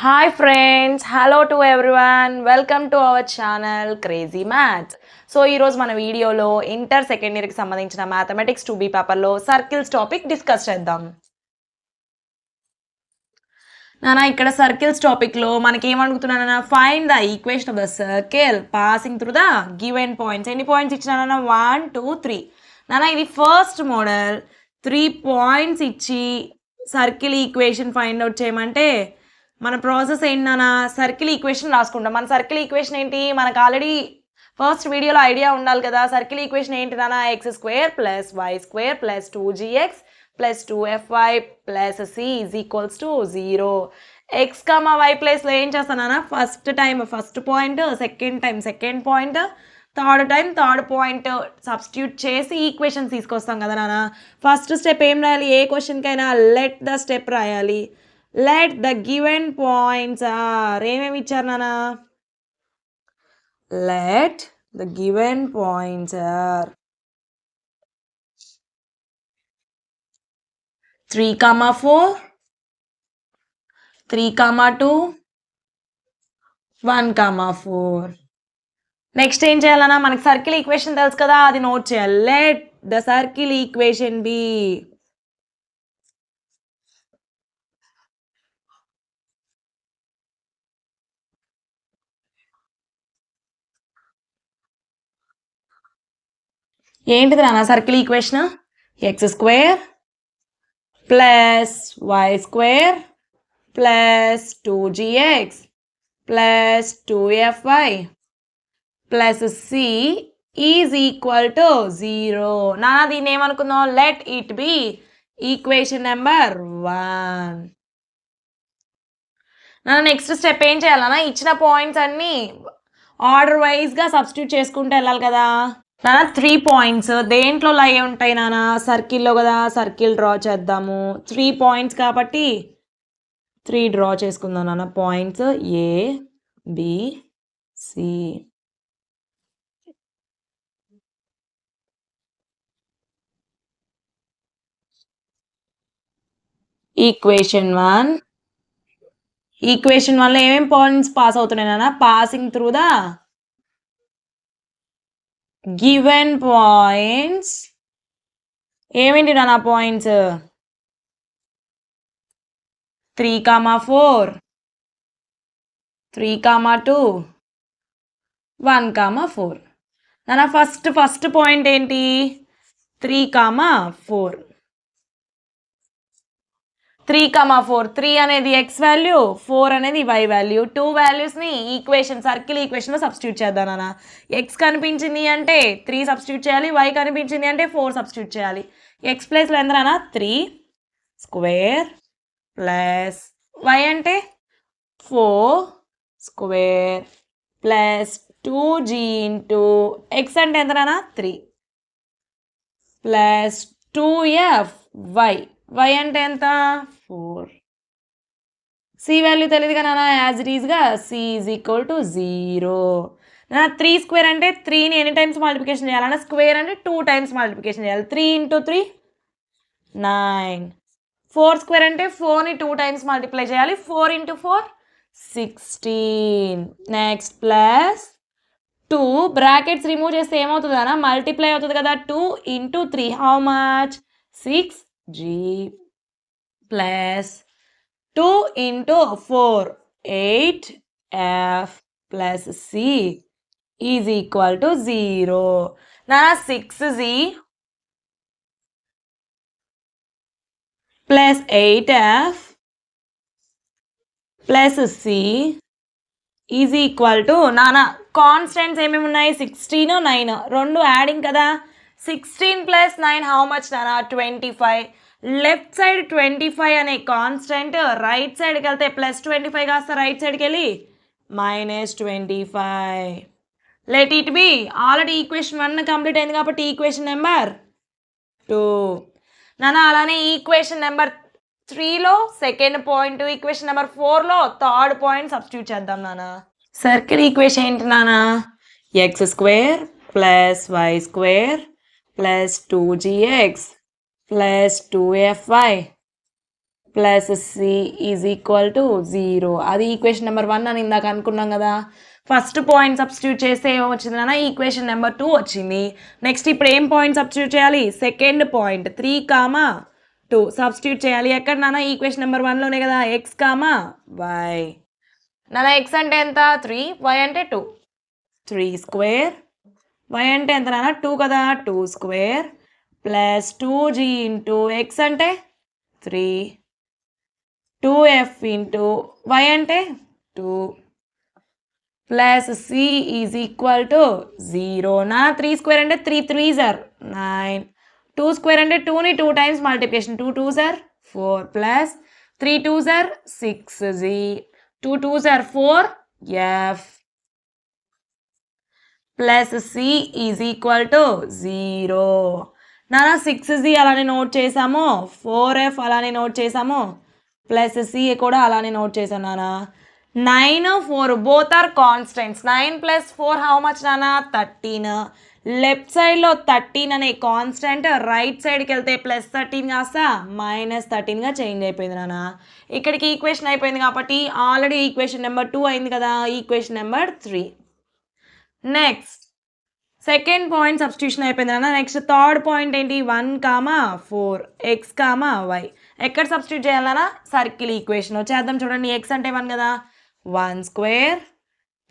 Hi friends, hello to everyone. Welcome to our channel Crazy Maths. So ఈరోజు మన వీడియోలో inter second ఇయర్కి సంబంధించిన మ్యాథమెటిక్స్ 2B పేపర్లో సర్కిల్స్ టాపిక్ డిస్కస్ చేద్దాం. నానా ఇక్కడ సర్కిల్స్ టాపిక్లో మనకి ఏమడుగుతున్నానా, find the equation of the circle passing through the given points. ఎన్ని పాయింట్స్ ఇచ్చినా 1 2 3. నానా ఇది ఫస్ట్ మోడల్. 3 పాయింట్స్ ఇచ్చి సర్కిల్ ఈక్వేషన్ ఫైండ్ అవుట్ చేయమంటే మన ప్రాసెస్ ఏంటన్నా, సర్కిల్ ఈక్వేషన్ రాసుకుంటాం. మన సర్కిల్ ఈక్వేషన్ ఏంటి, మనకు ఆల్రెడీ ఫస్ట్ వీడియోలో ఐడియా ఉండాలి కదా. సర్కిల్ ఈక్వేషన్ ఏంటి నాన్న, x² + y² + 2gx + 2fy + c = 0. x, y ప్లేస్లో ఏం చేస్తానా, first point, second point, third point substitute చేసి ఈక్వేషన్స్ తీసుకొస్తాం కదా నాన్న. ఫస్ట్ స్టెప్ ఏం రాయాలి, ఏ క్వశ్చన్కైనా లెట్ ద స్టెప్ రాయాలి. Let the given points are, ఏమేమి ఇచ్చారు నాన్న, let the given points are 3, 4, 3, 2, 1, 4. Next ఏం చేయాలన్నా, మనకి సర్కిల్ ఈక్వేషన్ తెలుసు కదా, అది నోట్ చేయాలి. Let the circle equation be ఏంటిది నాన్న, circle equation x² + y² + 2gx + 2fy + c = 0. నాన్న దీన్ని ఏమనుకుందాం, let it be equation number 1. నాన్న నెక్స్ట్ స్టెప్ ఏం చేయాలన్నా, ఇచ్చిన పాయింట్స్ అన్నీ ఆర్డర్ వైజ్గా సబ్స్టిట్యూట్ చేసుకుంటూ వెళ్ళాలి కదా. నాన్న 3 పాయింట్స్ దేంట్లో లై ఉంటాయి నాన్న, సర్కిల్లో కదా. సర్కిల్ డ్రా చేద్దాము. 3 పాయింట్స్ కాబట్టి 3 డ్రా చేసుకుందాం నాన్న. Points A B C. Equation 1లో ఏమేమి పాయింట్స్ పాస్ అవుతున్నాయి నాన్న, passing through the given points. ఏమేంటి నాన్న పాయింట్స్, 3, 4, 3, 2, 1, 4. నాన్న ఫస్ట్ పాయింట్ ఏంటి, 3, 4. 3, 4. 3 అనేది x వాల్యూ, 4 అనేది y వాల్యూ. 2 వాల్యూస్ని సర్కిల్ ఈక్వేషన్లో సబ్స్టిట్యూట్ చేద్దాం నాన్న. x కనిపించింది అంటే 3 సబ్స్టిట్యూట్ చేయాలి, y కనిపించింది అంటే 4 సబ్స్టిట్యూట్ చేయాలి. x ప్లేస్లో ఎంత నాన్న, 3² + y అంటే 4² + 2g x అంటే ఎంత నాన్న, 3 + 2fy. y అంటే ఎంత, 4. c వాల్యూ తెలియదు కదా నాన్న, యాజ్ ఇట్ ఈస్గా c = 0. నా 3² అంటే 3ని ఎన్ని టైమ్స్ మల్టిప్లికేషన్ చేయాలన్నా, స్క్వేర్ అంటే 2 టైమ్స్ మల్టిప్లికేషన్ చేయాలి. 3 × 3 9. 4² అంటే 4ని 2 టైమ్స్ మల్టిప్లై చేయాలి. 4 × 4 16. నెక్స్ట్ ప్లస్ 2 బ్రాకెట్స్ రిమూవ్ చేస్తే ఏమవుతుంది అన్న, మల్టిప్లై అవుతుంది కదా. 2 × 3 how much, 6g plus 2 × 4 8f + c = 0. నా 6g + 8f + c నానా కాన్స్టెంట్స్ ఏమేమి ఉన్నాయి, 16, 9 రెండు యాడింగ్ కదా. 16 + 9 హౌ మచ్ నానా, 25. లెఫ్ట్ సైడ్ 25 అనే కాన్స్టెంట్, రైట్ సైడ్కి వెళ్తే +25 కాస్త రైట్ సైడ్కి వెళ్ళి -25. Let it be, already equation 1 complete అయింది కాబట్టి ఈక్వేషన్ నెంబర్ 2. నానా అలానే ఈక్వేషన్ నెంబర్ 3లో సెకండ్ పాయింట్, ఈక్వేషన్ నెంబర్ 4లో థర్డ్ పాయింట్ సబ్స్టిట్యూట్ చేద్దాం నాన్న. సర్కిల్ ఈక్వేషన్ ఏంటి నాన్న, x² + y² + 2gx + 2fy plus c is equal to 0. అది ఈక్వేషన్ నెంబర్ 1 అని ఇందాక అనుకున్నాం కదా. ఫస్ట్ పాయింట్ సబ్స్టిట్యూట్ చేస్తే ఏమొచ్చింది నాన్న, ఈక్వేషన్ నెంబర్ 2 వచ్చింది. నెక్స్ట్ ఇప్పుడు ఏం పాయింట్ సబ్స్టిట్యూట్ చేయాలి, సెకండ్ పాయింట్ 3, 2 సబ్స్టిట్యూట్ చేయాలి. ఎక్కడ నాన్న, ఈక్వేషన్ నెంబర్ 1లోనే కదా, ఎక్స్ కామా వై. నాన్న ఎక్స్ అంటే ఎంత 3, వై అంటే 2, 3 స్క్వేర్, వై అంటే ఎంత నాన్న 2 కదా, 2 square plus 2g into X అంటే 3, 2f ఇంటూ వై అంటే 2 plus c is equal to 0. నా 3 స్క్వేర్ అంటే 3 3s are 9, 2 స్క్వేర్ అంటే 2ని 2 times multiplication, 2 2s are 4 plus 3 2s are 6g, 2 2s are 4f plus c is equal to 0. నానా 6g అలానే note చేసాము, 4f అలానే note చేసాము, ప్లస్ సి కూడా అలానే నోట్ చేశాను నానా. 9 4 both are constants. 9 + 4 how much నానా 13. లెఫ్ట్ సైడ్లో 13 అనే కాన్స్టెంట్, రైట్ సైడ్కి వెళ్తే +13 కాస్త -13గా చేంజ్ అయిపోయింది నానా. ఇక్కడికి ఈక్వేషన్ అయిపోయింది కాబట్టి ఆల్రెడీ ఈక్వేషన్ నెంబర్ 2 అయింది కదా, equation number 3. Next second point substitution అయిపోయింది నాన్న. నెక్స్ట్ థర్డ్ పాయింట్ ఏంటి, 1, 4 ఎక్స్ వై. ఎక్కడ సబ్స్టిట్యూట్ చేయాలన్నా, సర్కిల్ ఈక్వేషన్ చేద్దాం. చూడండి, ఎక్స్ అంటే 1 కదా, 1 స్క్వేర్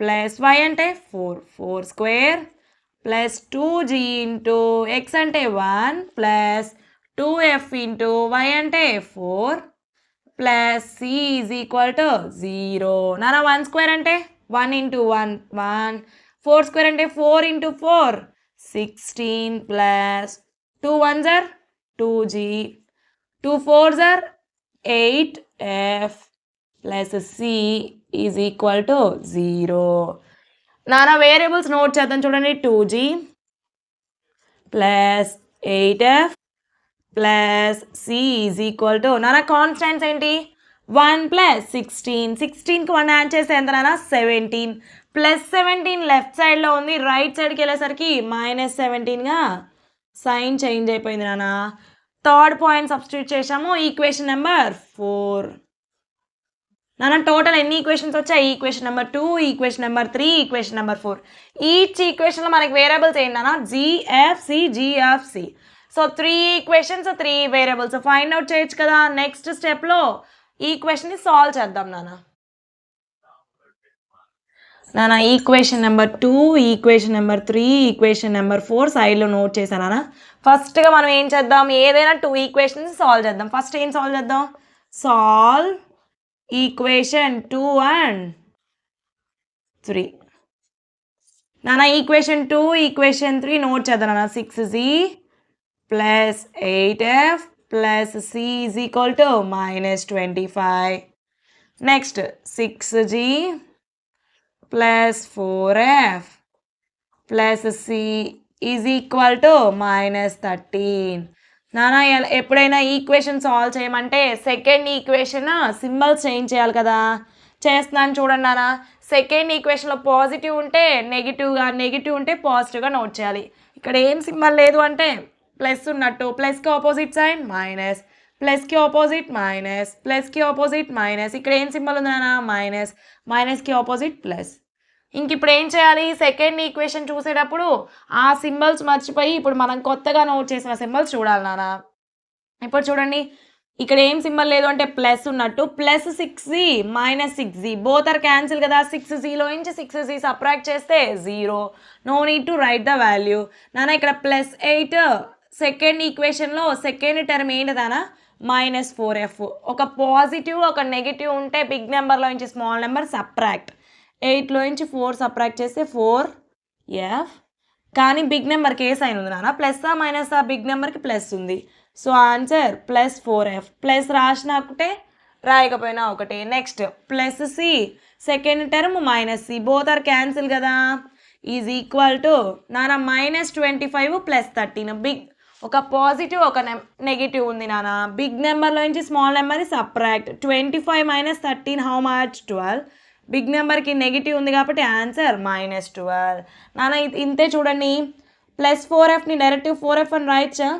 ప్లస్ వై అంటే 4, 4 square plus 2g into X అంటే 1 ప్లస్ 2f ఇంటూ వై అంటే 4 plus c is equal to 0. నాన్న 1 స్క్వేర్ అంటే 1 ఇంటూ 1 1, 4 స్క్వేర్ అంటే 4 into 4 16 plus 2 1s are 2g, 2 4s are 8f plus c is equal to 0. నానా variables note చేద్దాం. చూడండి, 2g plus 8f plus c is equal to, నానా constants ఏంటి, 1 plus 16, 16కి 1 add చేస్తే ఎంత నానా 17, ప్లస్ 17 లెఫ్ట్ సైడ్లో ఉంది, రైట్ సైడ్కి వెళ్ళేసరికి -17గా సైన్ చేంజ్ అయిపోయింది నాన్న. థర్డ్ పాయింట్ సబ్స్టిట్యూట్ చేసాము, ఈక్వేషన్ నెంబర్ 4. నాన్న టోటల్ ఎన్ని ఈక్వేషన్స్ వచ్చాయి, equation number 2, equation number 3, equation number 4. Each ఈక్వేషన్లో మనకి వేరియబుల్స్ ఏంటన్నా, GFC GFC. So 3 equations 3 variables find out చేయొచ్చు కదా. నెక్స్ట్ స్టెప్లో ఈక్వేషన్ని సాల్వ్ చేద్దాం నాన్న. నాన్న equation number 2, equation number 3, equation number 4 సైడ్లో నోట్ చేశాను నాన్న. ఫస్ట్గా మనం ఏం చేద్దాం, ఏదైనా 2 ఈక్వేషన్స్ సాల్వ్ చేద్దాం. ఫస్ట్ ఏం సాల్వ్ చేద్దాం, సాల్వ్ ఈక్వేషన్ 2 and 3. నాన్న ఈక్వేషన్ 2, ఈక్వేషన్ 3 నోట్ చేద్దాం నాన్న. 6g plus 8f plus c is equal to -25. Next 6g plus 4f plus c is equal to -13. నాన్న ఎప్పుడైనా ఈక్వేషన్ సాల్వ్ చేయమంటే సెకండ్ ఈక్వేషన్ సింబల్స్ చేంజ్ చేయాలి కదా. చేస్తున్నాను చూడండి నాన్న. సెకండ్ ఈక్వేషన్లో పాజిటివ్ ఉంటే నెగిటివ్గా, నెగిటివ్ ఉంటే పాజిటివ్గా నోట్ చేయాలి. ఇక్కడ ఏం సింబల్ లేదు అంటే ప్లస్ ఉన్నట్టు, ప్లస్కి ఆపోజిట్ సైన్ మైనస్, ప్లస్కి ఆపోజిట్ మైనస్, ప్లస్కి ఆపోజిట్ మైనస్. ఇక్కడ ఏం సింబల్ ఉంది నాన్న, మైనస్, మైనస్కి ఆపోజిట్ ప్లస్. ఇంక ఇప్పుడు ఏం చేయాలి, సెకండ్ ఈక్వేషన్ చూసేటప్పుడు ఆ సింబల్స్ మర్చిపోయి ఇప్పుడు మనం కొత్తగా నోట్ చేసిన సింబల్స్ చూడాలి నాన్న. ఇప్పుడు చూడండి, ఇక్కడ ఏం సింబల్ లేదు అంటే ప్లస్ ఉన్నట్టు, plus 6g minus 6g both are cancel కదా. 6gలో నుంచి 6g సబ్ట్రాక్ట్ చేస్తే 0, no need to write the value. నాన్న ఇక్కడ +8 సెకండ్ ఈక్వేషన్లో సెకండ్ టర్మ్ ఏంటి నాన్న, -4f. ఒక పాజిటివ్ ఒక నెగిటివ్ ఉంటే బిగ్ నెంబర్లో నుంచి స్మాల్ నెంబర్ సబ్ట్రాక్ట్. 8లో నుంచి 4 సబ్ట్రాక్ట్ చేస్తే 4f. కానీ బిగ్ నెంబర్కి ఏ సైన్ ఉంది నాన్న, ప్లస్సా మైనసా, బిగ్ నెంబర్కి ప్లస్ ఉంది. So answer +4f. ప్లస్ రాసిన ఒకటే, రాయకపోయినా ఒకటే. Next plus c second term minus c both are cancel కదా, ఈజ్ ఈక్వల్ టు నాన్న -25 + 13. బిగ్ ఒక పాజిటివ్ ఒక నెగిటివ్ ఉంది నాన్న. బిగ్ నెంబర్లో నుంచి స్మాల్ నెంబర్ని సబ్ట్రాక్ట్. 25 - 13 how much 12. బిగ్ నెంబర్కి నెగిటివ్ ఉంది కాబట్టి ఆన్సర్ -12. నాన్న ఇంతే చూడండి. +4fని డైరెక్ట్ 4f అని రాయచ్చా.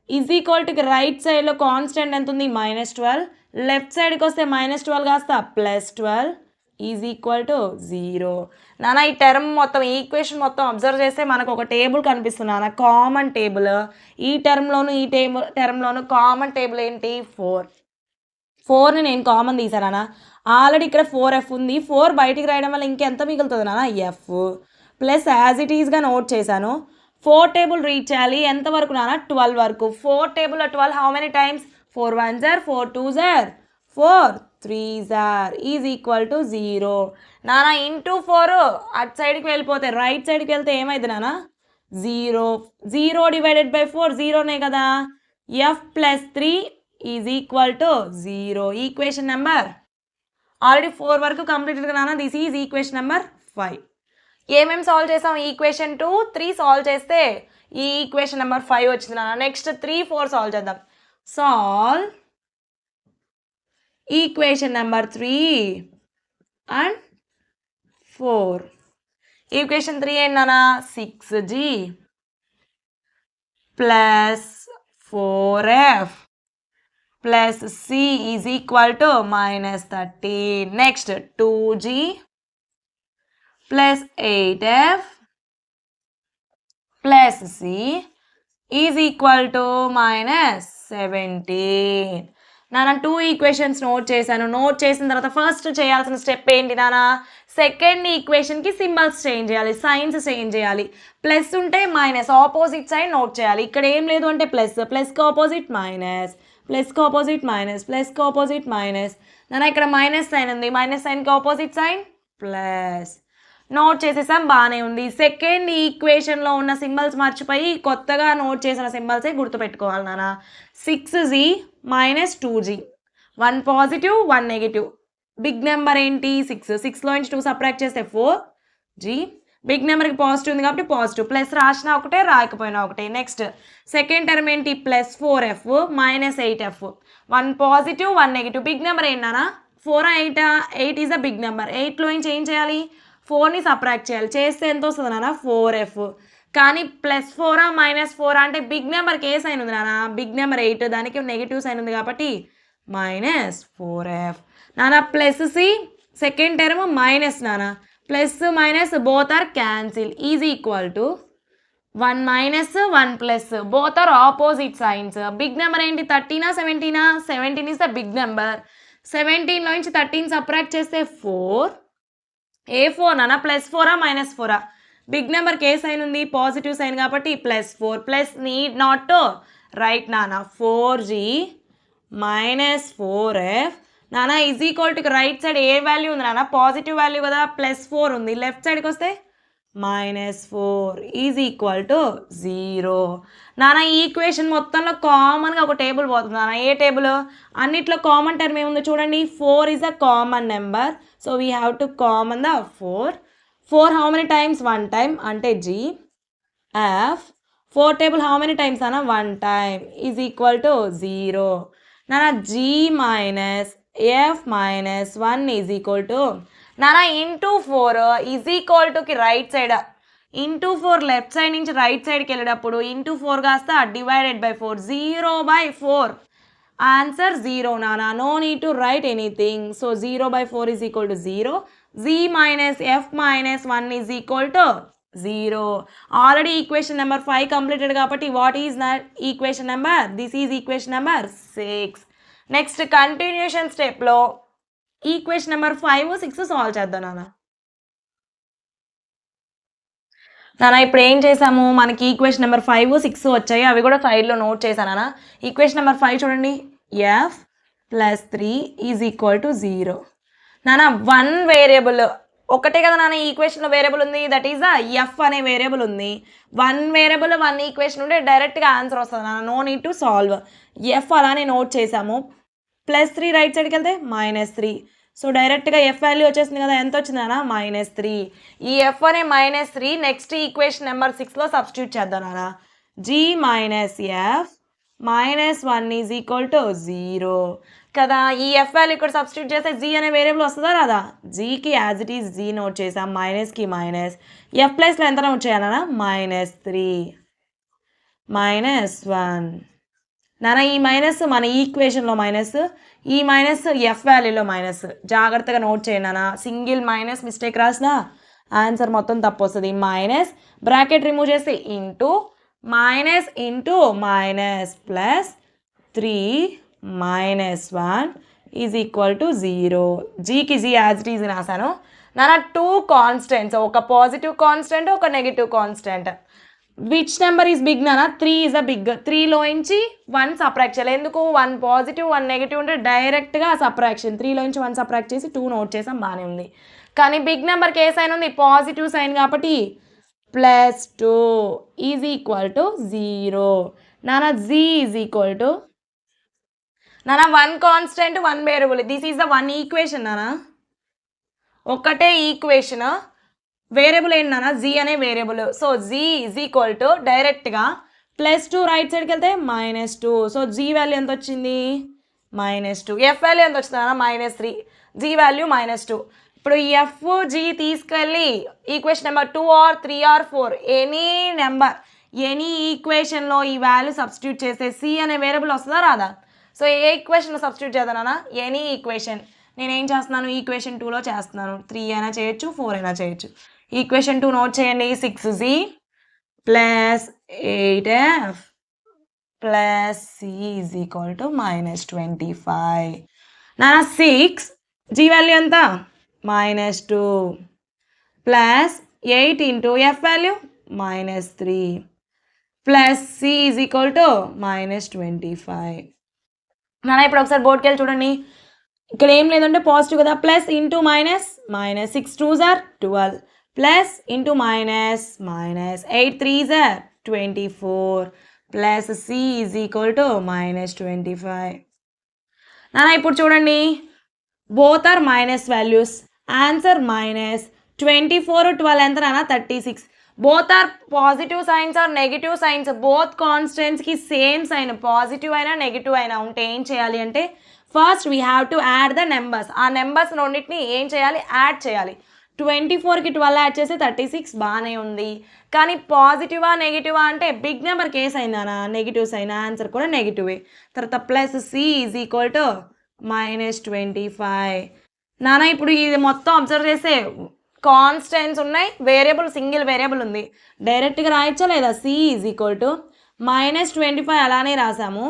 ఈజ్ ఈక్వల్ టు రైట్ సైడ్లో కాన్స్టెంట్ ఎంత ఉంది, -12. లెఫ్ట్ సైడ్కి వస్తే -12 కాస్త +12 ఈజ్ ఈక్వల్ టు 0. నాన్న ఈ టర్మ్ మొత్తం ఈక్వేషన్ మొత్తం అబ్జర్వ్ చేస్తే మనకు ఒక టేబుల్ కనిపిస్తుంది నాన్న, కామన్ టేబుల్. ఈ టర్మ్లోను ఈ టర్మ్లోను కామన్ టేబుల్ ఏంటి 4ని నేను కామన్ తీసానా. ఆల్రెడీ ఇక్కడ 4f ఉంది, 4 బయటికి రాయడం వల్ల ఇంకెంత మిగులుతుంది నాన్న f ప్లస్ యాజ్ ఇట్ ఈస్గా నోట్ చేశాను. 4 టేబుల్ రీచ్ చేయాలి ఎంతవరకు నాన్న 12 వరకు. 4 table 12 how many times 4 1s are 4 2s are 4 3s are is equal to 0. నాన్న ఇంటూ 4 అటు సైడ్కి వెళ్ళిపోతే రైట్ సైడ్కి వెళ్తే ఏమైంది నాన్న 0. 0 డివైడెడ్ బై 4 0నే కదా. f plus 3 is equal to 0. Equation number already 4 వరకు కంప్లీటెడ్ కదా నాన్న. This is equation number 5. ఏమేమి సాల్వ్ చేసాం, ఈక్వేషన్ 2 3 సాల్వ్ చేస్తే ఈ ఈక్వేషన్ నెంబర్ 5 వచ్చింది నాన్న. నెక్స్ట్ 3 4 సాల్వ్ చేద్దాం. Solve equation number 3 and 4. Equation 3 ఏంటి నాన్న 6g plus 4f plus c is equal to -13. Next 2g plus 8f plus c is equal to -17. నాన్న 2 ఈక్వేషన్స్ నోట్ చేశాను. నోట్ చేసిన తర్వాత ఫస్ట్ చేయాల్సిన స్టెప్ ఏంటి నాన్న, సెకండ్ ఈక్వేషన్కి సింబల్స్ చేంజ్ చేయాలి, సైన్స్ చేంజ్ చేయాలి. ప్లస్ ఉంటే మైనస్ ఆపోజిట్ సైడ్ నోట్ చేయాలి. ఇక్కడ ఏం లేదు అంటే ప్లస్, ప్లస్కి ఆపోజిట్ మైనస్, ప్లస్కి ఆపోజిట్ మైనస్, ప్లస్కి ఆపోజిట్ మైనస్. నాన్న ఇక్కడ మైనస్ సైన్ ఉంది, మైనస్ సైన్కి ఆపోజిట్ సైన్ ప్లస్. నోట్ చేసేసాం, బాగానే ఉంది. సెకండ్ ఈక్వేషన్లో ఉన్న సింబల్స్ మర్చిపోయి కొత్తగా నోట్ చేసిన సింబల్సే గుర్తుపెట్టుకోవాలి నాన్న. 6g - 2g, 1 positive 1 negative. Big number ఏంటి 6, 6లో నుంచి 2 సబ్ట్రాక్ట్ చేస్తే 4g. బిగ్ నెంబర్కి పాజిటివ్ ఉంది కాబట్టి పాజిటివ్, ప్లస్ రాసినా ఒకటే రాయకపోయినా ఒకటే. నెక్స్ట్ సెకండ్ టర్మ్ ఏంటి +4f - 8f, 1 positive 1 negative. Big number ఏంటన్నా 4 8 8 ఈజ్ అ బిగ్ నెంబర్. 8లో నుంచి ఏం చేయాలి 4ని సబ్ట్రాక్ట్ చేయాలి, చేస్తే ఎంత వస్తుంది నాన్న 4f. కానీ +4 -4 అంటే బిగ్ నెంబర్కి ఏ సైన్ ఉంది నాన్న, బిగ్ నెంబర్ 8 దానికి నెగిటివ్ సైన్ ఉంది కాబట్టి -4f. నాన్న plus c second term minus నాన్న, plus minus both are cancel is equal to 1 - 1 plus, both are opposite signs. Big number ఏంటి 13 17? 17 ఈజ్ ద బిగ్ నెంబర్. 17లో నుంచి 13 సబ్ట్రాక్ట్ చేస్తే 4. ఏ 4 నాన్న +4 -4? బిగ్ నెంబర్కి ఏ సైన్ ఉంది పాజిటివ్ సైన్ కాబట్టి +4. Plus need not to right నాన్న 4g - 4f నాన్న is equal to right side A value ఉంది నాన్న పాజిటివ్ వాల్యూ కదా, +4 ఉంది. లెఫ్ట్ సైడ్కి వస్తే -4 ఈజ్ ఈక్వల్ టు 0. నాన్న ఈ ఈక్వేషన్ మొత్తంలో కామన్గా ఒక టేబుల్ పోతుంది నాన్న. ఏ టేబుల్, అన్నిట్లో కామన్ టర్మ్ ఏముందో చూడండి. 4 is a common number, so we have to common the 4. 4 how many times 1 time అంటే g. f 4 table how many times అన్న 1 టైమ్ ఈజ్ ఈక్వల్ టు 0. నాన్న g - f - 1 is equal to నాన్న into 4 is equal Tuki right side, into 4 left side నుంచి right సైడ్కి వెళ్ళేటప్పుడు into 4 కాస్త divided by 4, 0/4. Answer 0 నాన్న, no need to write anything. So 0/4 is equal to 0. g - f - 1 is equal to 0. Already equation number 5 completed కాబట్టి what is equation number, this is equation number 6. Next continuation స్టెప్లో equation number 5 6 solve చేద్దాం నాన్న. ఇప్పుడు ఏం చేసాము, మనకి equation number 5 6 వచ్చాయి, అవి కూడా సైడ్లో నోట్ చేశానా. ఈక్వేషన్ నెంబర్ 5 చూడండి, f + 3 ఈజ్ ఈక్వల్ టు 0. నాన్న 1 వేరియబుల్ ఒకటే కదా నాన్న ఈ ఈక్వేషన్లో వేరియబుల్ ఉంది, దట్ ఈజ్ ఎఫ్ అనే వేరియబుల్ ఉంది. 1 వేరియబుల్ 1 ఈక్వేషన్ ఉంటే డైరెక్ట్గా ఆన్సర్ వస్తుంది నాన్న, no need to solve. F అలానే నోట్ చేసాము. +3 రైట్ సైడ్కి వెళ్తే -3, సో డైరెక్ట్గా ఎఫ్ వాల్యూ వచ్చేసింది కదా, ఎంత వచ్చింది నాన్న -3. ఈ ఎఫ్ అనే -3 నెక్స్ట్ ఈక్వేషన్ నెంబర్ 6లో సబ్స్టిట్యూట్ చేద్దాం నాన్న. g - f - 1 is equal to 0 కదా. ఈ ఎఫ్ వాల్యూ ఇక్కడ సబ్స్టిట్యూట్ చేస్తే g అనే వేరియబుల్ వస్తుందా రాదా, జీకి as it is g note చేసాం, మైనస్కి మైనస్. ఎఫ్ ప్లస్లో ఎంత నోట్ చేయాలన్నా -3 - 1. నాన్న ఈ మైనస్ మన ఈక్వేషన్లో మైనస్, ఈ మైనస్ ఎఫ్ వాల్యూలో మైనస్. జాగ్రత్తగా నోట్ చేయండి నాన్న. సింగిల్ మైనస్ మిస్టేక్ రాసిన ఆన్సర్ మొత్తం తప్పు వస్తుంది. మైనస్ బ్రాకెట్ రిమూవ్ చేస్తే into minus plus 3 minus 1 is equal to 0. జీకి జీ యాజ్ ఇట్ ఈజ్ రాశాను నాన్న. 2 కాన్స్టెంట్స్, ఒక పాజిటివ్ కాన్స్టెంట్, ఒక negative constant. Which number is big నాన్న? 3 ఈజ్ అ బిగ్. 3లోంచి 1 సబ్ట్రాక్ట్ చేయాలి. ఎందుకు? 1 పాజిటివ్ 1 నెగిటివ్ ఉంటే డైరెక్ట్గా సబ్ట్రాక్షన్. 3లోంచి 1 సబ్ట్రాక్ట్ చేసి 2 నోట్ చేసాం, బాగానే ఉంది. కానీ బిగ్ నెంబర్కి ఏ సైన్ ఉంది? పాజిటివ్ సైన్ కాబట్టి +2 ఈజ్ ఈక్వల్ టు 0. నాన్న జీ ఈజ్ ఈక్వల్ టు నాన్న 1 constant 1 variable. This is the 1 equation నాన్న. ఒకటే ఈక్వేషన్, వేరియబుల్ ఏంటి నాన్న? జీ అనే వేరియబుల్. So g is equal to డైరెక్ట్గా +2 రైట్ సైడ్కి వెళ్తే -2. సో జీ వాల్యూ ఎంత వచ్చింది? -2. ఎఫ్ వాల్యూ ఎంత వచ్చింది నాన్న? -3. G value -2. ఇప్పుడు ఎఫ్ జీ తీసుకెళ్ళి equation number 2 or 3 or 4 any number, any ఈక్వేషన్లో ఈ వాల్యూ సబ్స్టిట్యూట్ చేస్తే సి అనే వేరియబుల్ వస్తుందా రాదా? సో ఏ ఈక్వేషన్లో సబ్స్టిట్యూట్ చేద్దానా? Any equation. నేనేం చేస్తున్నాను? ఈక్వేషన్ 2లో చేస్తున్నాను. 3 అయినా చేయొచ్చు, 4 అయినా చేయొచ్చు. ఈక్వేషన్ 2 నోట్ చేయండి. 6z plus 8f plus c is equal to -25. నాన్న 6 జీ వాల్యూ ఎంత? -2 plus 8 into f value -3 plus c is equal to -25. నాన్న ఇప్పుడు ఒకసారి బోర్డ్కి వెళ్ళి చూడండి. ఇక్కడ ఏం లేదంటే పాజిటివ్ కదా. Plus into minus, -6 2s are 12 plus into minus, -8 3s are 24 plus c is equal to -25. నాన్న ఇప్పుడు చూడండి, both are minus values. Answer -24 12 ఎంత నాన్న? 36. Both are positive signs are negative signs. Both కాన్స్టెంట్స్కి సేమ్ సైన్, పాజిటివ్ అయినా negative అయినా ఉంటే ఏం చేయాలి అంటే first we have to add the numbers. ఆ నెంబర్స్ రెండింటిని ఏం చేయాలి? యాడ్ చేయాలి. 24కి 12 యాడ్ చేస్తే 36, బాగానే ఉంది. కానీ పాజిటివా నెగిటివా అంటే బిగ్ నెంబర్కి ఏ సైన్ అనా? Negative sign. ఆన్సర్ కూడా నెగిటివే. తర్వాత plus c is equal to -25. నాన్న ఇప్పుడు ఇది మొత్తం అబ్జర్వ్ చేస్తే కాన్స్టెంట్స్ ఉన్నాయి, వేరియబుల్ సింగిల్ వేరియబుల్ ఉంది. డైరెక్ట్గా రాయొచ్చా లేదా? సి ఈజ్ ఈక్వల్ టు -25 అలానే రాసాము.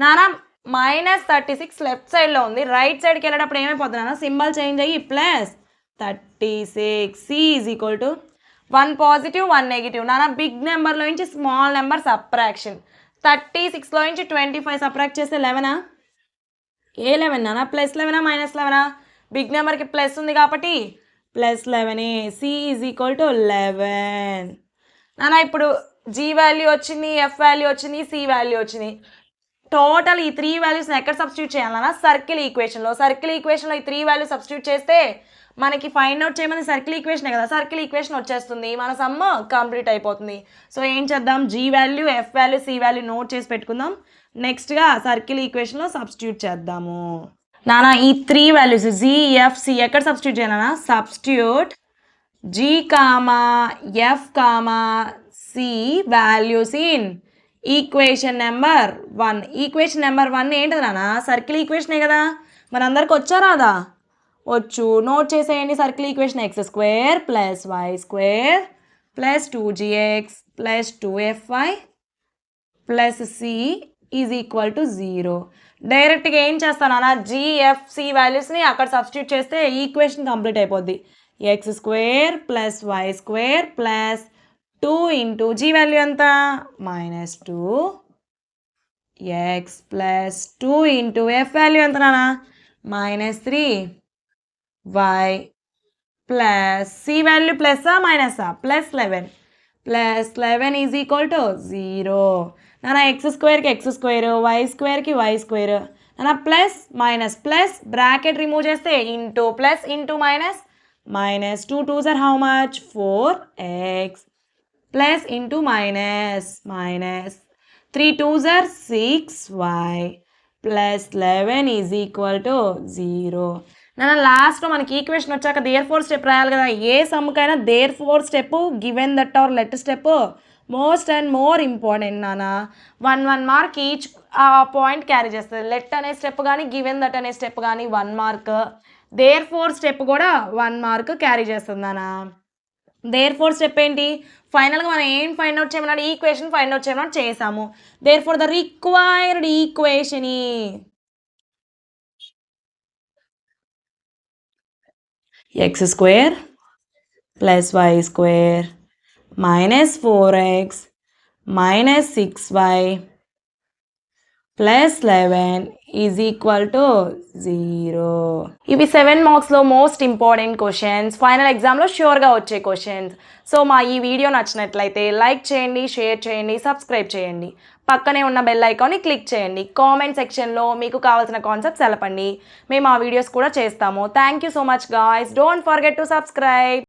నాన్న -36 లెఫ్ట్ సైడ్లో ఉంది. రైట్ సైడ్కి వెళ్ళేటప్పుడు ఏమైపోతుంది నాన్న? సింబల్ చేంజ్ అయ్యి +36. C is equal to 1 positive 1 negative. నాన్న బిగ్ నెంబర్లో నుంచి స్మాల్ నెంబర్ సబ్ట్రాక్షన్. 36లో నుంచి 25 సబ్ట్రాక్ట్ చేస్తే 11ఆ? ఏ 11 నాన్న? +11ఆ -11ఆ? బిగ్ నెంబర్కి ప్లస్ ఉంది కాబట్టి +11. C is equal to 11. నాన్న ఇప్పుడు జీ వాల్యూ వచ్చింది, ఎఫ్ వాల్యూ వచ్చింది, సి వాల్యూ వచ్చింది. టోటల్ ఈ 3 వాల్యూస్ని ఎక్కడ సబ్స్టిట్యూట్ చేయాలన్నా? సర్కిల్ ఈక్వేషన్లో. సర్కిల్ ఈక్వేషన్లో ఈ 3 వాల్యూ సబ్స్టిట్యూట్ చేస్తే మనకి ఫైండ్ అవుట్ చేయమని సర్కిల్ ఈక్వేషనే కదా. సర్కిల్ ఈక్వేషన్ వచ్చేస్తుంది, మన సమ్ కంప్లీట్ అయిపోతుంది. సో ఏం చేద్దాం? G value, f value, c value note చేసి పెట్టుకుందాం. నెక్స్ట్గా సర్కిల్ ఈక్వేషన్లో సబ్స్టిట్యూట్ చేద్దాము. నాన్న ఈ 3 వాల్యూస్ జీ, ఎఫ్, సి ఎక్కడ సబ్స్టిట్యూట్ చేయాలన్నా? Substitute g comma f comma c values in equation number 1. Equation number 1 ఏంటిది నాన్న? సర్కిల్ ఈక్వేషనే కదా. మన అందరికి వచ్చా రాదా? వచ్చు. నోట్ చేసేయండి. Circle equation x² + y² + 2gx + 2fy + c is equal to 0. డైరెక్ట్గా ఏం చేస్తాను అన్న? జిఎఫ్సి వాల్యూస్ని అక్కడ సబ్స్టిట్యూట్ చేస్తే ఈక్వేషన్ కంప్లీట్ అయిపోద్ది. x² + y² + 2 into G value ఎంత? -2 x + 2 ఇంటూ ఎఫ్ వాల్యూ ఎంత నాన్న? -3 y ప్లస్ సి వాల్యూ ప్లస్సా మైనసా? +11 +11 ఈజ్ ఈక్వల్ టు 0. నాన్న x²కి x², y²కి y². నాన్న plus minus plus bracket remove చేస్తే into plus into minus -2 2s are how much? 4x plus into minus 3 2s are 6y plus 11 is equal to 0. నాన్న లాస్ట్లో మనకి ఈక్వేషన్ వచ్చాక దేర్ ఫోర్ స్టెప్ రాయాలి కదా. ఏ సమ్కైనా there four step, given that or let step most and more important నాన్న 1 mark each ఆ పాయింట్ క్యారీ చేస్తుంది. లెట్ అనే స్టెప్ కానీ గివెన్ దట్ అనే స్టెప్ కానీ 1 మార్క్, దేర్ ఫోర్ స్టెప్ కూడా 1 మార్క్ క్యారీ చేస్తుంది నాన్న. దేర్ ఫోర్ స్టెప్ ఏంటి, ఫైనల్గా మనం ఏం ఫైండ్ అవుట్ చేయమన్నాడు, ఈక్వేషన్ ఫైండ్ అవుట్ చేయమని చేసాము. Therefore the required equation x square plus y square minus 4x minus 6y plus 11 is equal to 0. ఇవి 7 మార్క్స్లో మోస్ట్ ఇంపార్టెంట్ క్వశ్చన్స్, ఫైనల్ ఎగ్జామ్లో ష్యూర్గా వచ్చే క్వశ్చన్స్. సో మా ఈ వీడియో నచ్చినట్లయితే లైక్ చేయండి, షేర్ చేయండి, సబ్స్క్రైబ్ చేయండి, పక్కనే ఉన్న బెల్ ఐకాన్ని క్లిక్ చేయండి. కామెంట్ సెక్షన్లో మీకు కావాల్సిన కాన్సెప్ట్స్ తెలపండి, మేము ఆ వీడియోస్ కూడా చేస్తాము. Thank you so much guys, don't forget to subscribe.